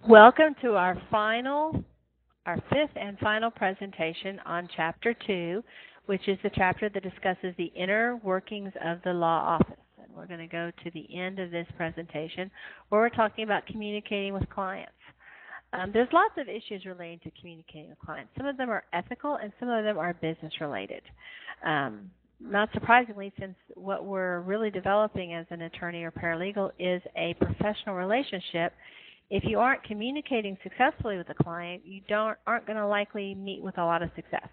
Welcome to our fifth and final presentation on Chapter 2, which is the chapter that discusses the inner workings of the law office. And we're going to go to the end of this presentation where we're talking about communicating with clients. There's lots of issues relating to communicating with clients. Some of them are ethical and some of them are business related. Not surprisingly, since what we're really developing as an attorney or paralegal is a professional relationship, if you aren't communicating successfully with a client, you aren't going to likely meet with a lot of success.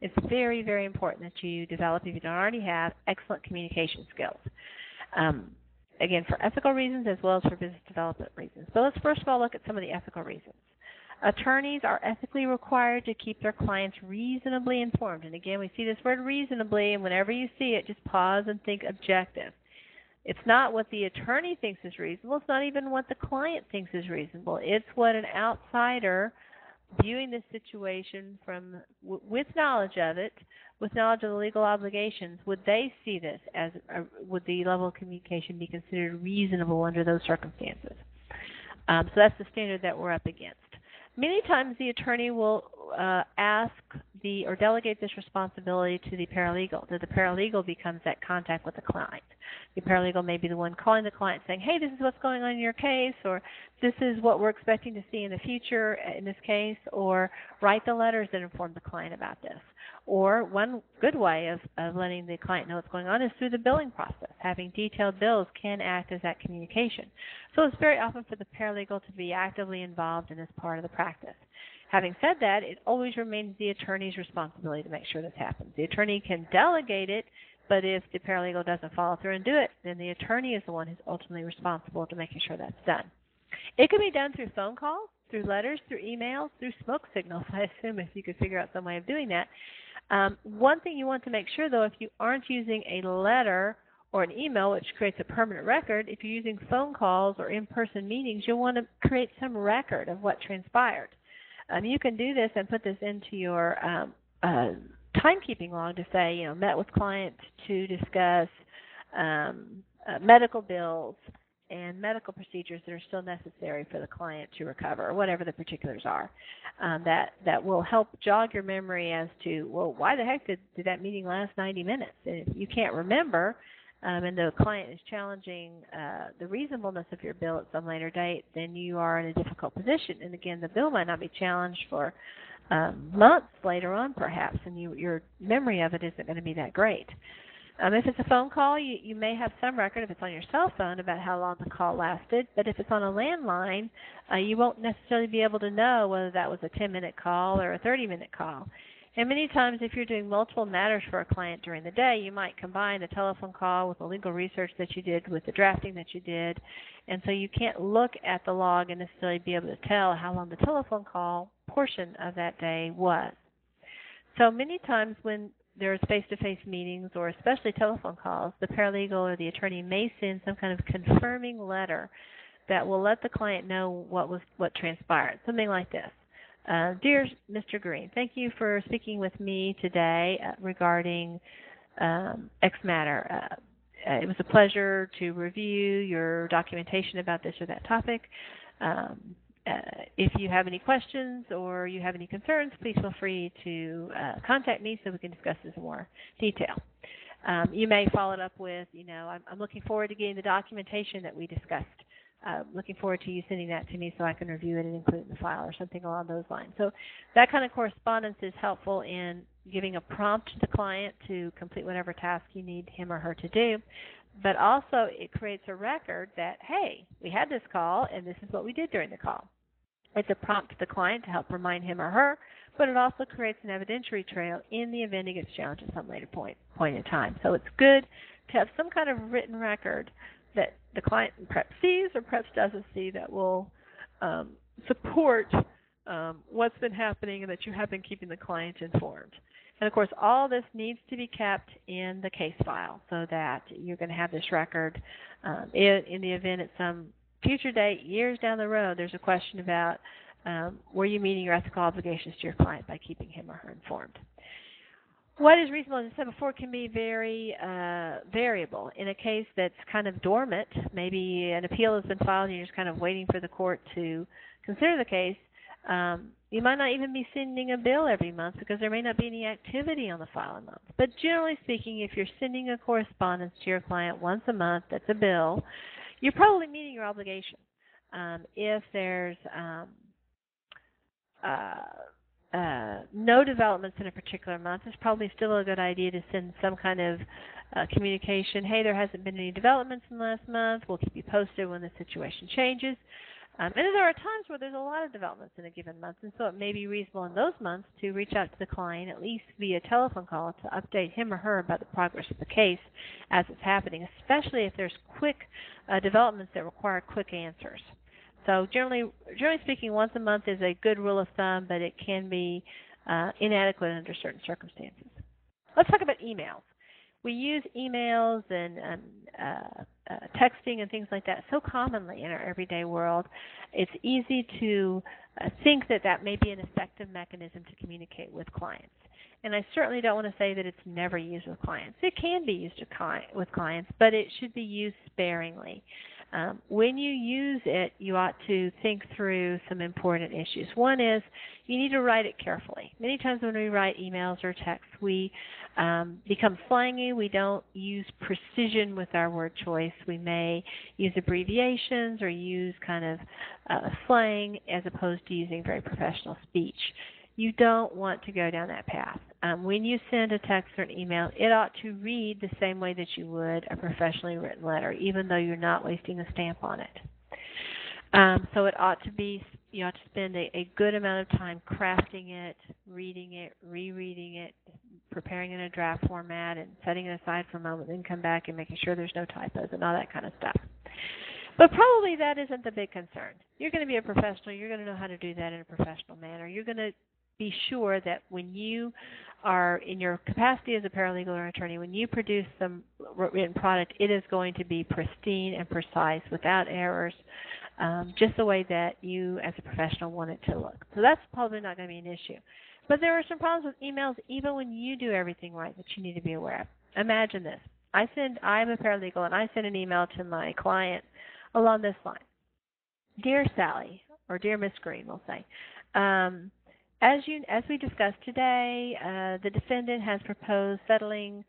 It's very, very important that you develop, if you don't already have, excellent communication skills. Again, for ethical reasons as well as for business development reasons. But let's first of all look at some of the ethical reasons. Attorneys are ethically required to keep their clients reasonably informed. And again, we see this word reasonably, and whenever you see it, just pause and think objective. It's not what the attorney thinks is reasonable. It's not even what the client thinks is reasonable. It's what an outsider viewing this situation with knowledge of it, with knowledge of the legal obligations, would they see this as, would the level of communication be considered reasonable under those circumstances? So that's the standard that we're up against. Many times the attorney will ask or delegate this responsibility to the paralegal. The paralegal becomes that contact with the client. The paralegal may be the one calling the client saying, hey, this is what's going on in your case, or this is what we're expecting to see in the future in this case, or write the letters that inform the client about this. Or one good way of letting the client know what's going on is through the billing process. Having detailed bills can act as that communication. So it's very often for the paralegal to be actively involved in this part of the practice. Having said that, it always remains the attorney's responsibility to make sure this happens. The attorney can delegate it, but if the paralegal doesn't follow through and do it, then the attorney is the one who's ultimately responsible to making sure that's done. It can be done through phone calls, through letters, through emails, through smoke signals, I assume, if you could figure out some way of doing that. One thing you want to make sure, though, if you aren't using a letter or an email, which creates a permanent record, if you're using phone calls or in-person meetings, you'll want to create some record of what transpired. You can do this and put this into your timekeeping log to say, met with client to discuss medical bills and medical procedures that are still necessary for the client to recover, or whatever the particulars are. That will help jog your memory as to, well, why the heck did that meeting last 90 minutes? And if you can't remember, and the client is challenging the reasonableness of your bill at some later date, then you are in a difficult position. And again, the bill might not be challenged for months later on, perhaps, and your memory of it isn't going to be that great. If it's a phone call, you may have some record, if it's on your cell phone, about how long the call lasted. But if it's on a landline, you won't necessarily be able to know whether that was a 10-minute call or a 30-minute call. And many times, if you're doing multiple matters for a client during the day, you might combine the telephone call with the legal research that you did, with the drafting that you did. And so you can't look at the log and necessarily be able to tell how long the telephone call portion of that day was. So many times when there's face-to-face meetings, or especially telephone calls, the paralegal or the attorney may send some kind of confirming letter that will let the client know what transpired. Something like this. Dear Mr. Green, thank you for speaking with me today regarding X matter. It was a pleasure to review your documentation about this or that topic. If you have any questions or you have any concerns, please feel free to contact me so we can discuss this in more detail. You may follow it up with, I'm looking forward to getting the documentation that we discussed. Looking forward to you sending that to me so I can review it and include it in the file, or something along those lines. So that kind of correspondence is helpful in giving a prompt to the client to complete whatever task you need him or her to do. But also it creates a record that, hey, we had this call and this is what we did during the call. It's a prompt to the client to help remind him or her, but it also creates an evidentiary trail in the event he gets challenged at some later point in time. So it's good to have some kind of written record that the client perhaps sees or perhaps doesn't see that will support what's been happening and that you have been keeping the client informed. And, of course, all this needs to be kept in the case file so that you're going to have this record in the event at some future date, years down the road, there's a question about were you meeting your ethical obligations to your client by keeping him or her informed. What is reasonable, as I said before, can be very variable. In a case that's kind of dormant, maybe an appeal has been filed and you're just kind of waiting for the court to consider the case, you might not even be sending a bill every month because there may not be any activity on the file a month. But generally speaking, if you're sending a correspondence to your client once a month, that's a bill, you're probably meeting your obligation. If there's no developments in a particular month, it's probably still a good idea to send some kind of communication. Hey, there hasn't been any developments in the last month. We'll keep you posted when the situation changes. And there are times where there's a lot of developments in a given month, and so it may be reasonable in those months to reach out to the client, at least via telephone call, to update him or her about the progress of the case as it's happening, especially if there's quick developments that require quick answers. So generally speaking, once a month is a good rule of thumb, but it can be inadequate under certain circumstances. Let's talk about emails. We use emails and texting and things like that so commonly in our everyday world. It's easy to think that that may be an effective mechanism to communicate with clients. And I certainly don't want to say that it's never used with clients. It can be used with clients, but it should be used sparingly. When you use it, you ought to think through some important issues. One is you need to write it carefully. Many times when we write emails or texts, we become slangy. We don't use precision with our word choice. We may use abbreviations or use kind of slang as opposed to using very professional speech. You don't want to go down that path. When you send a text or an email, it ought to read the same way that you would a professionally written letter, even though you're not wasting a stamp on it. So it ought to be, you ought to spend a good amount of time crafting it, reading it, rereading it, preparing in a draft format, and setting it aside for a moment, then come back and making sure there's no typos and all that kind of stuff. But probably that isn't the big concern. You're going to be a professional. You're going to know how to do that in a professional manner. You're going to be sure that when you are in your capacity as a paralegal or attorney, when you produce some written product, it is going to be pristine and precise without errors, just the way that you as a professional want it to look. So that's probably not going to be an issue. But there are some problems with emails even when you do everything right that you need to be aware of. Imagine this. I'm a paralegal and I send an email to my client along this line. Dear Sally, or Dear Miss Green, we'll say, as we discussed today, the defendant has proposed settling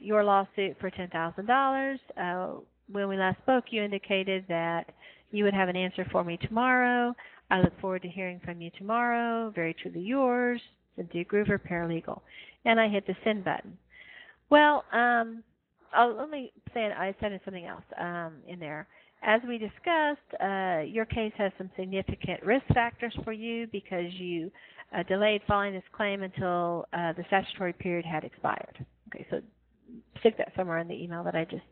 your lawsuit for $10,000. When we last spoke, you indicated that you would have an answer for me tomorrow. I look forward to hearing from you tomorrow. Very truly yours, Cynthia Groover, paralegal. And I hit the send button. Well, let me say I said something else in there. As we discussed, your case has some significant risk factors for you because you delayed filing this claim until the statutory period had expired. Okay, so stick that somewhere in the email that I just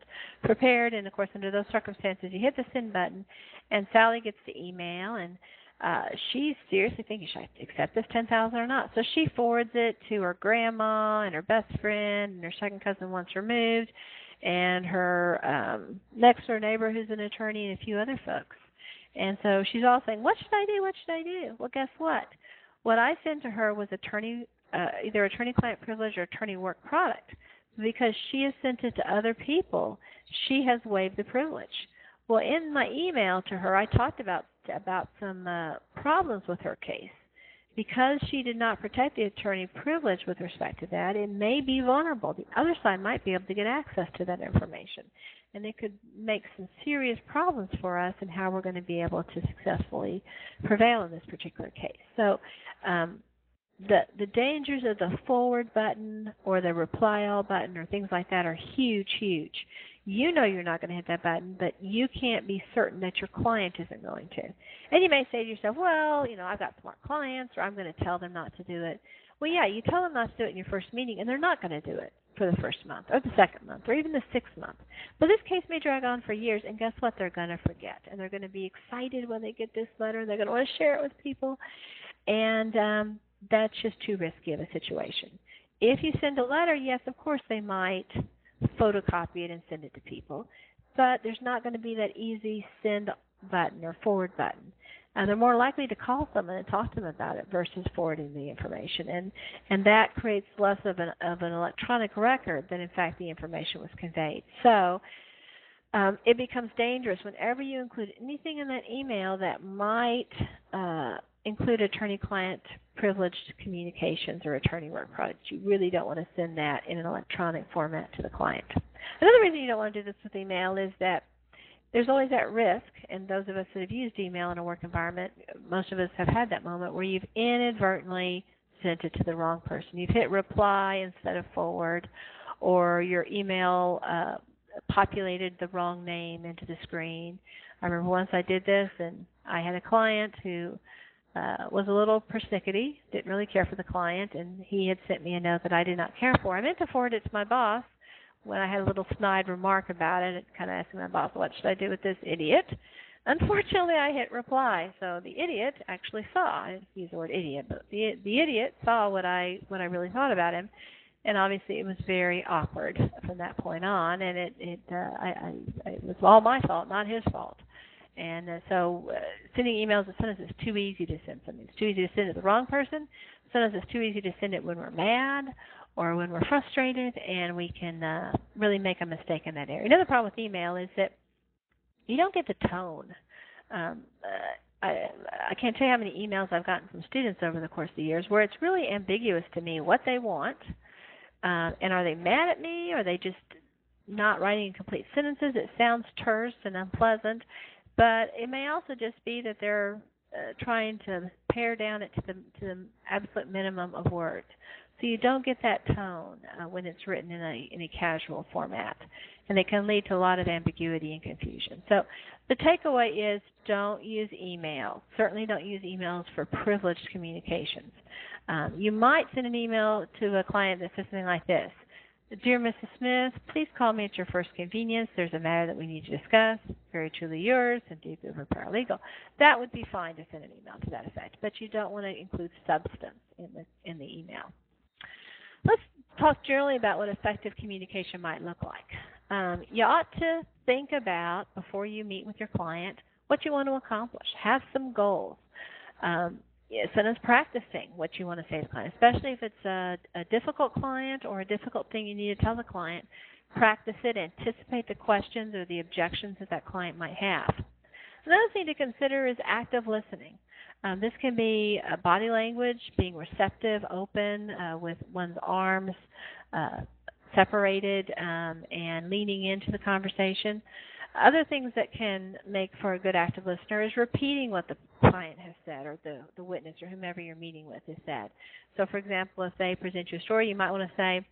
prepared. And, of course, under those circumstances, you hit the send button, and Sally gets the email, and she's seriously thinking, should I accept this $10,000 or not? So she forwards it to her grandma and her best friend and her second cousin once removed, and her next-door neighbor who's an attorney and a few other folks. And so she's all saying, what should I do? What should I do? Well, guess what? What I sent to her was either attorney-client privilege or attorney-work product. Because she has sent it to other people, she has waived the privilege. Well, in my email to her, I talked about some problems with her case. Because she did not protect the attorney privilege with respect to that, it may be vulnerable. The other side might be able to get access to that information, and it could make some serious problems for us in how we're going to be able to successfully prevail in this particular case. So the dangers of the forward button or the reply all button or things like that are huge, huge. You know you're not going to hit that button, but you can't be certain that your client isn't going to. And you may say to yourself, well, I've got smart clients, or I'm going to tell them not to do it. Well, yeah, you tell them not to do it in your first meeting, and they're not going to do it for the first month or the second month or even the sixth month. But this case may drag on for years, and guess what? They're going to forget, and they're going to be excited when they get this letter. They're going to want to share it with people, and that's just too risky of a situation. If you send a letter, yes, of course they might photocopy it and send it to people, but there's not going to be that easy send button or forward button. they're more likely to call someone and talk to them about it versus forwarding the information. And that creates less of an electronic record than, in fact, the information was conveyed. So it becomes dangerous whenever you include anything in that email that might include attorney-client privileged communications or attorney work products. You really don't want to send that in an electronic format to the client. Another reason you don't want to do this with email is that there's always that risk, and those of us that have used email in a work environment, most of us have had that moment where you've inadvertently sent it to the wrong person. You've hit reply instead of forward, or your email populated the wrong name into the screen. I remember once I did this, and I had a client who was a little persnickety, didn't really care for the client, and he had sent me a note that I did not care for. I meant to forward it to my boss when I had a little snide remark about it, kind of asking my boss, what should I do with this idiot? Unfortunately, I hit reply, so the idiot actually saw. I didn't use the word idiot, but the idiot saw what I really thought about him. And obviously, it was very awkward from that point on, and it was all my fault, not his fault. And so sending emails, sometimes it's too easy to send something. It's too easy to send it to the wrong person. Sometimes it's too easy to send it when we're mad or when we're frustrated, and we can really make a mistake in that area. Another problem with email is that you don't get the tone. I can't tell you how many emails I've gotten from students over the course of the years where it's really ambiguous to me what they want. And are they mad at me? Or are they just not writing complete sentences? It sounds terse and unpleasant. But it may also just be that they're trying to pare down it to the absolute minimum of words. So you don't get that tone when it's written in a casual format. And it can lead to a lot of ambiguity and confusion. So the takeaway is don't use email. Certainly don't use emails for privileged communications. You might send an email to a client that says something like this: Dear Mrs. Smith, please call me at your first convenience. There's a matter that we need to discuss. Very truly yours, and deeply over paralegal. That would be fine to send an email to that effect, but you don't want to include substance in the email. Let's talk generally about what effective communication might look like. You ought to think about, before you meet with your client, what you want to accomplish. Have some goals. Sometimes practicing what you want to say to the client, especially if it's a difficult client or a difficult thing you need to tell the client. Practice it, anticipate the questions or the objections that client might have. Another thing to consider is active listening. This can be body language, being receptive, open, with one's arms separated and leaning into the conversation. Other things that can make for a good active listener is repeating what the client has said, or the witness or whomever you're meeting with has said. So, for example, if they present you a story, you might want to say,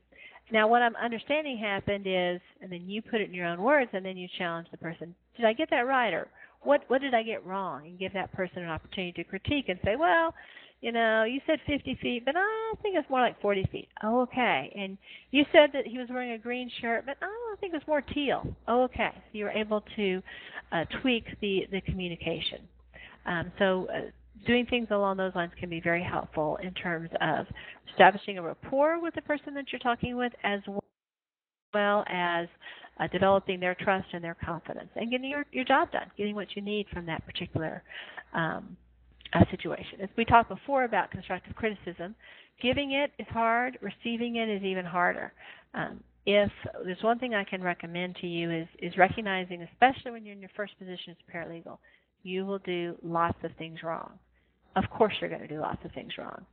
now what I'm understanding happened is, and then you put it in your own words, and then you challenge the person, did I get that right, or what did I get wrong? And give that person an opportunity to critique and say, well, you know, you said 50 feet, but I think it's more like 40 feet. Oh, okay. And you said that he was wearing a green shirt, but I think it's more teal. Oh, okay. So you were able to tweak the communication. Doing things along those lines can be very helpful in terms of establishing a rapport with the person that you're talking with, as well as developing their trust and their confidence, and getting your job done, getting what you need from that particular situation. As we talked before about constructive criticism, giving it is hard, receiving it is even harder. If there's one thing I can recommend to you is recognizing, especially when you're in your first position as a paralegal, you will do lots of things wrong. Of course you're going to do lots of things wrong.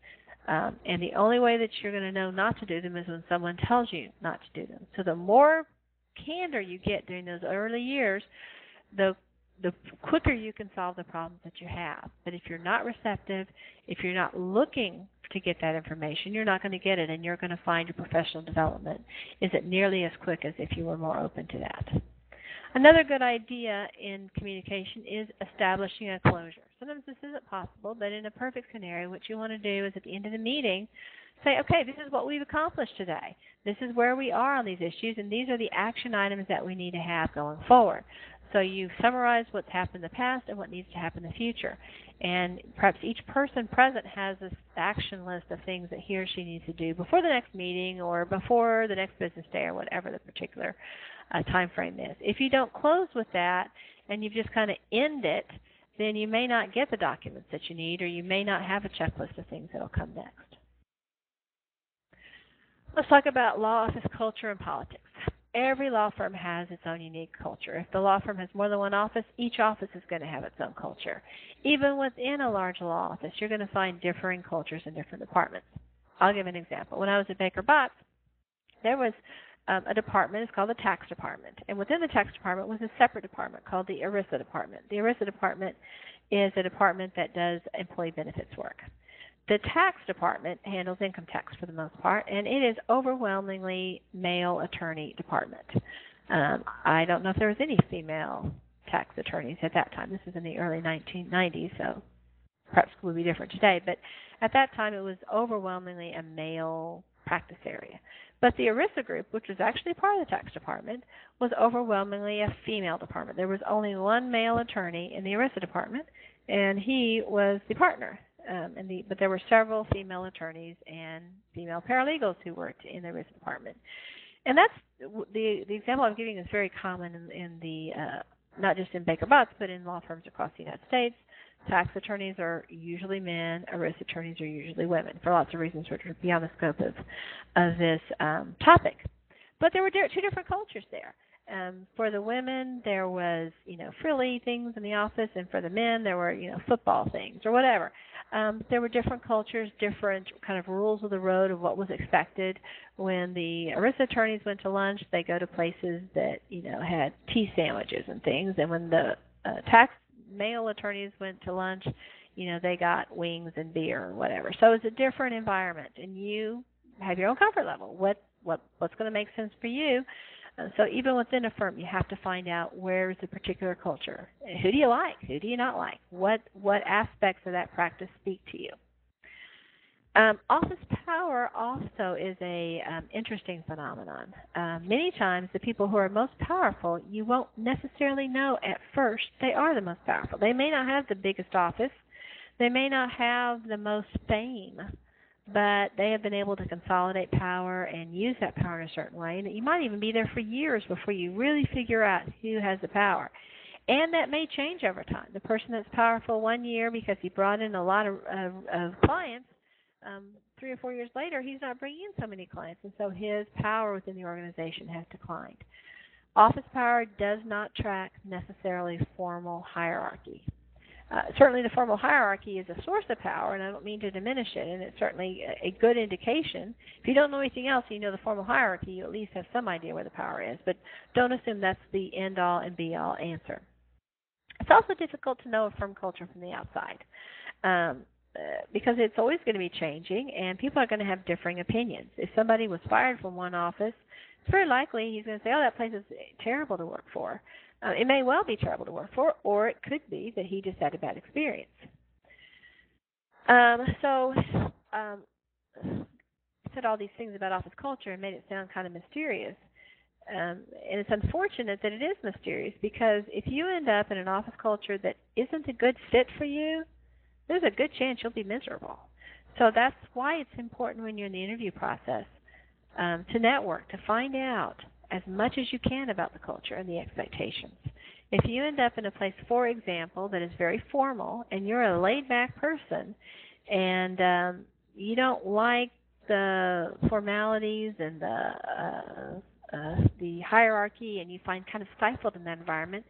And the only way that you're going to know not to do them is when someone tells you not to do them. So the more candor you get during those early years, the quicker you can solve the problems that you have. But if you're not receptive, if you're not looking to get that information, you're not going to get it, and you're going to find your professional development isn't nearly as quick as if you were more open to that. Another good idea in communication is establishing a closure. Sometimes this isn't possible, but in a perfect scenario, what you want to do is at the end of the meeting say, okay, this is what we've accomplished today. This is where we are on these issues, and these are the action items that we need to have going forward. So you summarize what's happened in the past and what needs to happen in the future. And perhaps each person present has this action list of things that he or she needs to do before the next meeting or before the next business day or whatever the particular time frame is. If you don't close with that and you just kind of end it, then you may not get the documents that you need, or you may not have a checklist of things that will come next. Let's talk about law office culture and politics. Every law firm has its own unique culture. If the law firm has more than one office, each office is going to have its own culture. Even within a large law office, you're going to find differing cultures in different departments. I'll give an example. When I was at Baker Botts, there was a department. It's called the tax department. And within the tax department was a separate department called the ERISA department. The ERISA department is a department that does employee benefits work. The tax department handles income tax for the most part, and it is overwhelmingly male attorney department. I don't know if there was any female tax attorneys at that time. This is in the early 1990s, so perhaps it would be different today. But at that time, it was overwhelmingly a male practice area. But the ERISA group, which was actually part of the tax department, was overwhelmingly a female department. There was only one male attorney in the ERISA department, and he was the partner. But there were several female attorneys and female paralegals who worked in the ERISA department. And that's the example I'm giving is very common in the not just in Baker Botts, but in law firms across the United States. Tax attorneys are usually men. ERISA attorneys are usually women, for lots of reasons which are beyond the scope of this topic. But there were two different cultures there. For the women, there was, frilly things in the office, and for the men, there were, football things or whatever. There were different cultures, different kind of rules of the road of what was expected. When the ERISA attorneys went to lunch, they go to places that, had tea sandwiches and things. And when the tax male attorneys went to lunch, they got wings and beer or whatever. So it's a different environment, and you have your own comfort level. What's going to make sense for you? So even within a firm, you have to find out where is the particular culture. Who do you like? Who do you not like? What aspects of that practice speak to you? Office power also is a interesting phenomenon. Many times the people who are most powerful, you won't necessarily know at first they are the most powerful. They may not have the biggest office. They may not have the most fame, but they have been able to consolidate power and use that power in a certain way. And you might even be there for years before you really figure out who has the power. And that may change over time. The person that's powerful one year because he brought in a lot of clients, 3 or 4 years later, he's not bringing in so many clients, and so his power within the organization has declined. Office power does not track necessarily formal hierarchy. Certainly the formal hierarchy is a source of power, and I don't mean to diminish it, and it's certainly a good indication. If you don't know anything else, you know the formal hierarchy, you at least have some idea where the power is, but don't assume that's the end-all and be-all answer. It's also difficult to know a firm culture from the outside because it's always going to be changing, and people are going to have differing opinions. If somebody was fired from one office, it's very likely he's going to say, oh, that place is terrible to work for. It may well be terrible to work for, or it could be that he just had a bad experience. I said all these things about office culture and made it sound kind of mysterious. And it's unfortunate that it is mysterious because if you end up in an office culture that isn't a good fit for you, there's a good chance you'll be miserable. So that's why it's important when you're in the interview process to network, to find out as much as you can about the culture and the expectations. If you end up in a place, for example, that is very formal and you're a laid-back person and you don't like the formalities and the hierarchy and you find kind of stifled in that environment,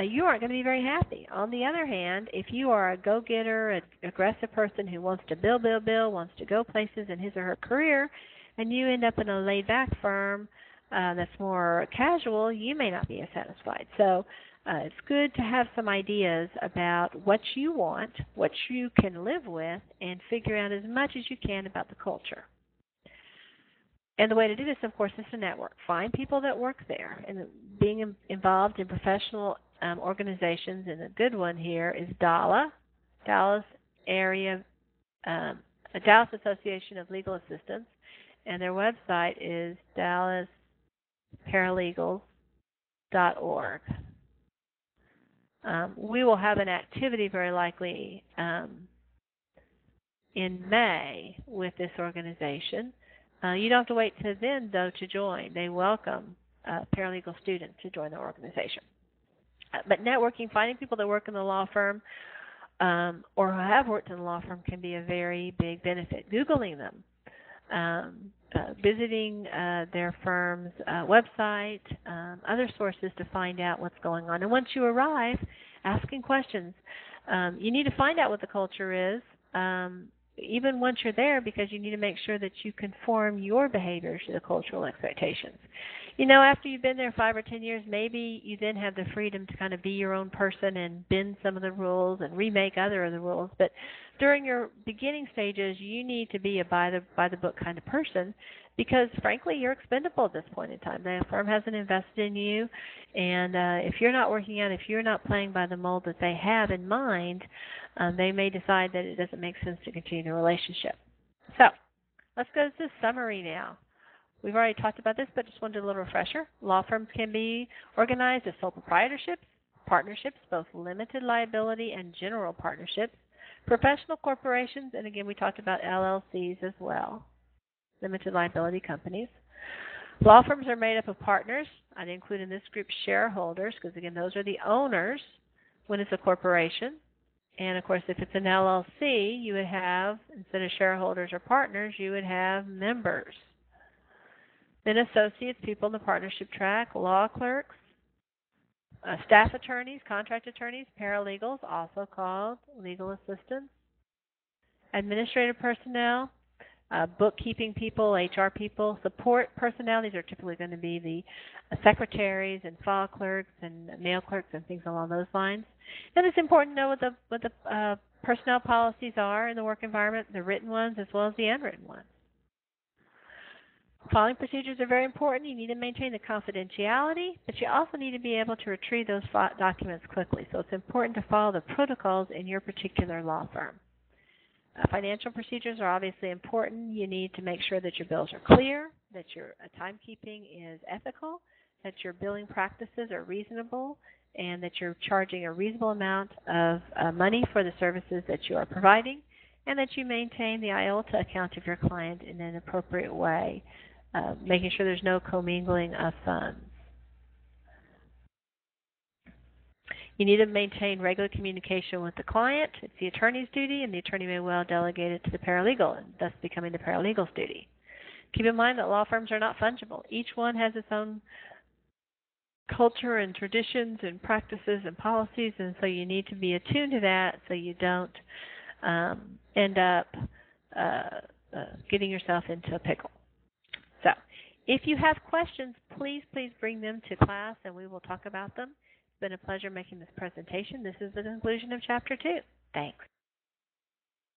you aren't going to be very happy. On the other hand, if you are a go-getter, an aggressive person who wants to build, wants to go places in his or her career, and you end up in a laid-back firm that's more casual, you may not be as satisfied. So it's good to have some ideas about what you want, what you can live with, and figure out as much as you can about the culture. And the way to do this, of course, is to network. Find people that work there. And being involved in professional organizations, and a good one here is DALA, Dallas Association of Legal Assistants, and their website is dallasparalegals.org. We will have an activity very likely in May with this organization. You don't have to wait till then, though, to join. They welcome paralegal students to join the organization. But networking, finding people that work in the law firm or who have worked in the law firm can be a very big benefit. Googling them, visiting their firm's website, other sources to find out what's going on. And once you arrive, asking questions. You need to find out what the culture is, even once you're there, because you need to make sure that you conform your behaviors to the cultural expectations. You know, after you've been there 5 or 10 years, maybe you then have the freedom to kind of be your own person and bend some of the rules and remake other of the rules. But during your beginning stages, you need to be a by-the-book kind of person because, frankly, you're expendable at this point in time. The firm hasn't invested in you, and if you're not working out, if you're not playing by the mold that they have in mind, they may decide that it doesn't make sense to continue the relationship. So let's go to the summary now. We've already talked about this, but just wanted a little refresher. Law firms can be organized as sole proprietorships, partnerships, both limited liability and general partnerships, professional corporations, and again, we talked about LLCs as well, limited liability companies. Law firms are made up of partners. I'd include in this group shareholders because, again, those are the owners when it's a corporation. And, of course, if it's an LLC, you would have, instead of shareholders or partners, you would have members. Then associates, people in the partnership track, law clerks, staff attorneys, contract attorneys, paralegals, also called legal assistants, administrative personnel, bookkeeping people, HR people, support personnel. These are typically going to be the secretaries and file clerks and mail clerks and things along those lines. And it's important to know what the personnel policies are in the work environment, the written ones as well as the unwritten ones. Filing procedures are very important. You need to maintain the confidentiality, but you also need to be able to retrieve those documents quickly. So it's important to follow the protocols in your particular law firm. Financial procedures are obviously important. You need to make sure that your bills are clear, that your timekeeping is ethical, that your billing practices are reasonable, and that you're charging a reasonable amount of money for the services that you are providing, and that you maintain the IOLTA account of your client in an appropriate way, making sure there's no commingling of funds. You need to maintain regular communication with the client. It's the attorney's duty, and the attorney may well delegate it to the paralegal, and thus becoming the paralegal's duty. Keep in mind that law firms are not fungible. Each one has its own culture and traditions and practices and policies, and so you need to be attuned to that so you don't end up getting yourself into a pickle. So if you have questions, please bring them to class, and we will talk about them. It's been a pleasure making this presentation. This is the conclusion of Chapter 2. Thanks.